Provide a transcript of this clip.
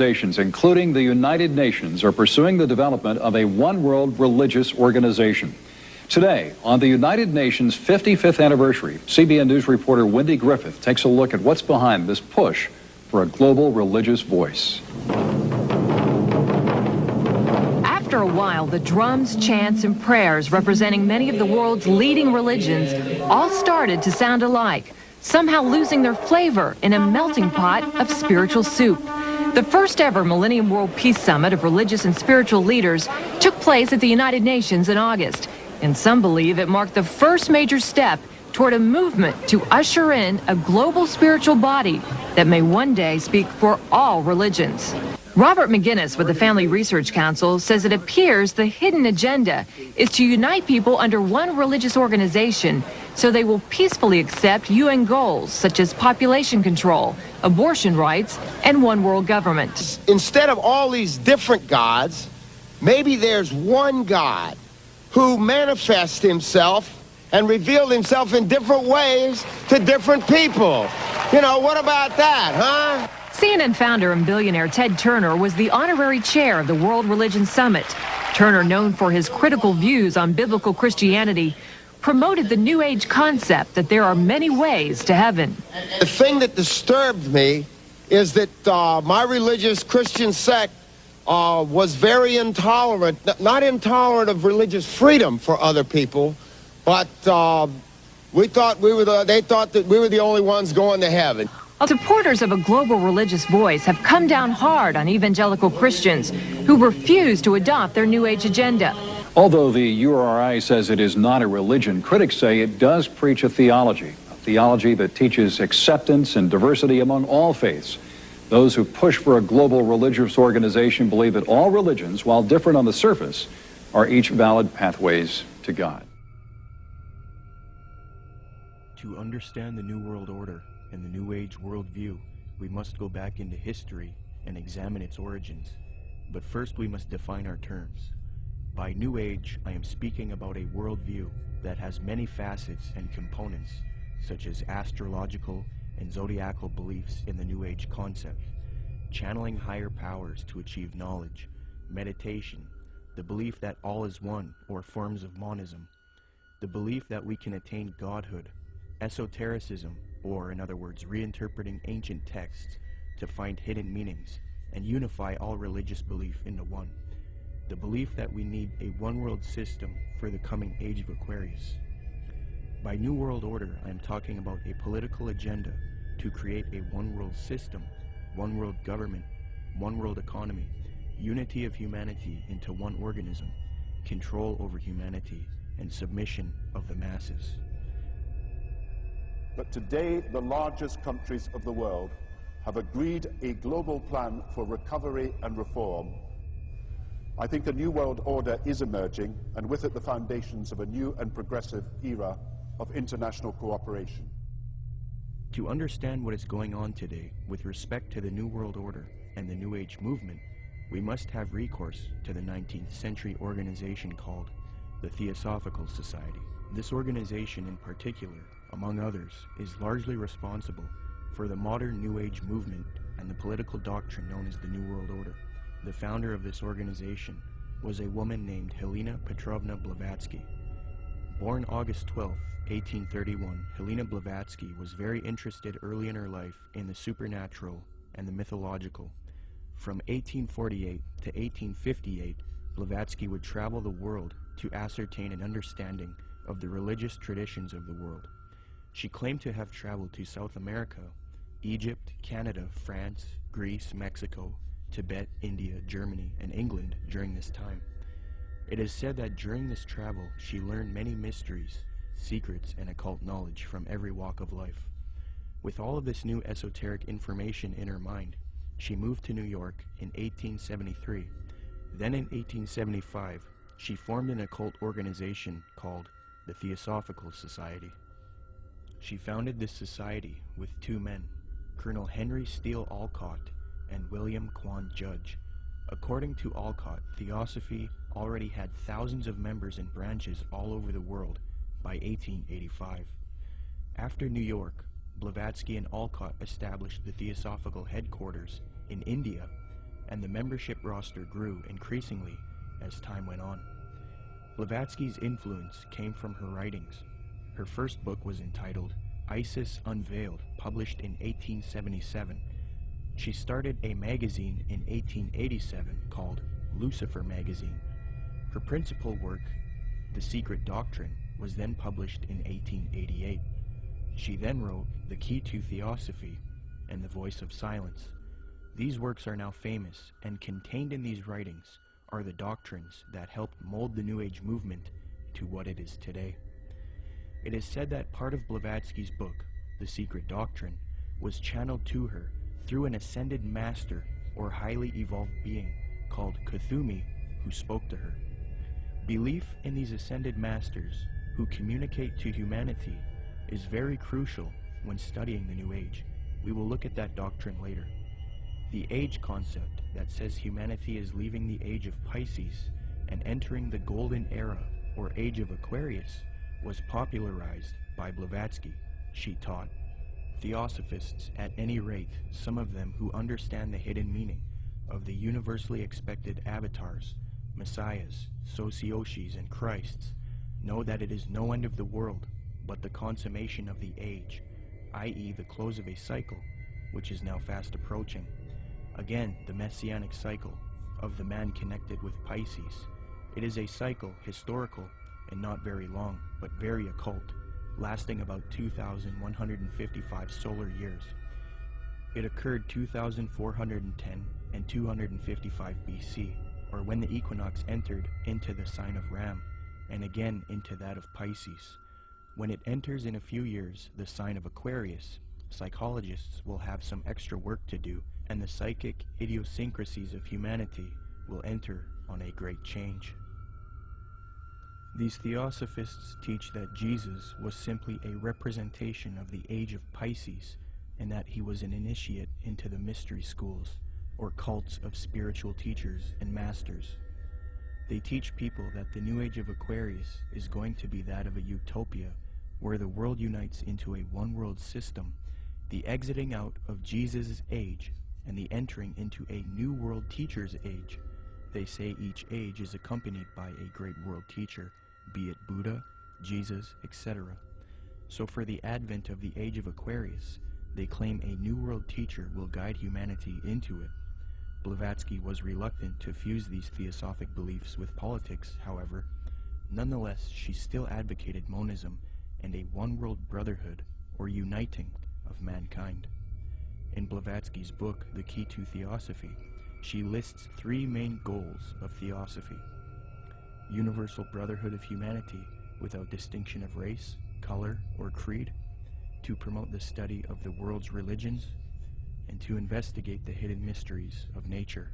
organizations, including the United Nations, are pursuing the development of a one-world religious organization. Today, on the United Nations' 55th anniversary, CBN News reporter Wendy Griffith takes a look at what's behind this push for a global religious voice. After a while, the drums, chants, and prayers representing many of the world's leading religions all started to sound alike, somehow losing their flavor in a melting pot of spiritual soup. The first ever Millennium World Peace Summit of religious and spiritual leaders took place at the United Nations in August, and some believe it marked the first major step toward a movement to usher in a global spiritual body that may one day speak for all religions. Robert McGinnis with the Family Research Council says it appears the hidden agenda is to unite people under one religious organization so they will peacefully accept UN goals such as population control, abortion rights, and one world government. Instead of all these different gods, maybe there's one God who manifests himself and revealed himself in different ways to different people. You know, what about that, huh? CNN founder and billionaire Ted Turner was the honorary chair of the World Religion Summit. Turner, known for his critical views on biblical Christianity, promoted the New Age concept that there are many ways to heaven. The thing that disturbed me is that my religious Christian sect was very intolerant, not intolerant of religious freedom for other people, but they thought that we were the only ones going to heaven. Supporters of a global religious voice have come down hard on evangelical Christians who refuse to adopt their New Age agenda. Although the URI says it is not a religion, critics say it does preach a theology that teaches acceptance and diversity among all faiths. Those who push for a global religious organization believe that all religions, while different on the surface, are each valid pathways to God. To understand the New World Order and the New Age worldview, we must go back into history and examine its origins. But first we must define our terms. By New Age, I am speaking about a worldview that has many facets and components, such as astrological and zodiacal beliefs in the New Age concept, channeling higher powers to achieve knowledge, meditation, the belief that all is one or forms of monism, the belief that we can attain godhood, esotericism, or in other words, reinterpreting ancient texts to find hidden meanings and unify all religious belief into one, the belief that we need a one-world system for the coming age of Aquarius. By New World Order, I am talking about a political agenda to create a one-world system, one-world government, one-world economy, unity of humanity into one organism, control over humanity, and submission of the masses. But today, the largest countries of the world have agreed a global plan for recovery and reform. I think a new world order is emerging, and with it the foundations of a new and progressive era of international cooperation. To understand what is going on today with respect to the New World Order and the New Age movement, we must have recourse to the 19th century organization called the Theosophical Society. This organization in particular, among others, is largely responsible for the modern New Age movement and the political doctrine known as the New World Order. The founder of this organization was a woman named Helena Petrovna Blavatsky. Born August 12, 1831, Helena Blavatsky was very interested early in her life in the supernatural and the mythological. From 1848 to 1858, Blavatsky would travel the world to ascertain an understanding of the religious traditions of the world. She claimed to have traveled to South America, Egypt, Canada, France, Greece, Mexico, Tibet, India, Germany, and England during this time. It is said that during this travel, she learned many mysteries, secrets, and occult knowledge from every walk of life. With all of this new esoteric information in her mind, she moved to New York in 1873. Then in 1875, she formed an occult organization called the Theosophical Society. She founded this society with two men, Colonel Henry Steele Olcott and William Quan Judge. According to Olcott, Theosophy already had thousands of members and branches all over the world by 1885. After New York, Blavatsky and Olcott established the Theosophical headquarters in India and the membership roster grew increasingly as time went on. Blavatsky's influence came from her writings. Her first book was entitled Isis Unveiled, published in 1877. She started a magazine in 1887 called Lucifer Magazine. Her principal work, The Secret Doctrine, was then published in 1888. She then wrote The Key to Theosophy and The Voice of Silence. These works are now famous, and contained in these writings are the doctrines that helped mold the New Age movement to what it is today. It is said that part of Blavatsky's book, The Secret Doctrine, was channeled to her through an ascended master or highly evolved being called Kuthumi, who spoke to her. Belief in these ascended masters who communicate to humanity is very crucial when studying the New Age. We will look at that doctrine later. The age concept that says humanity is leaving the age of Pisces and entering the golden era or age of Aquarius was popularized by Blavatsky. She taught Theosophists, at any rate, some of them who understand the hidden meaning of the universally expected avatars, messiahs, socioshis, and Christs, know that it is no end of the world, but the consummation of the age, i.e. the close of a cycle, which is now fast approaching. Again, the messianic cycle of the man connected with Pisces. It is a cycle, historical, and not very long, but very occult, lasting about 2,155 solar years. It occurred 2,410 and 255 BC, or when the equinox entered into the sign of Ram, and again into that of Pisces. When it enters in a few years the sign of Aquarius, psychologists will have some extra work to do, and the psychic idiosyncrasies of humanity will enter on a great change. These Theosophists teach that Jesus was simply a representation of the age of Pisces, and that he was an initiate into the mystery schools, or cults of spiritual teachers and masters. They teach people that the new age of Aquarius is going to be that of a utopia, where the world unites into a one-world system, the exiting out of Jesus' age, and the entering into a new world teacher's age. They say each age is accompanied by a great world teacher, be it Buddha, Jesus, etc. So for the advent of the age of Aquarius, they claim a new world teacher will guide humanity into it. Blavatsky was reluctant to fuse these theosophic beliefs with politics, however. Nonetheless, she still advocated monism and a one-world brotherhood, or uniting, of mankind. In Blavatsky's book, The Key to Theosophy, she lists three main goals of theosophy: universal brotherhood of humanity without distinction of race, color, or creed, to promote the study of the world's religions, and to investigate the hidden mysteries of nature.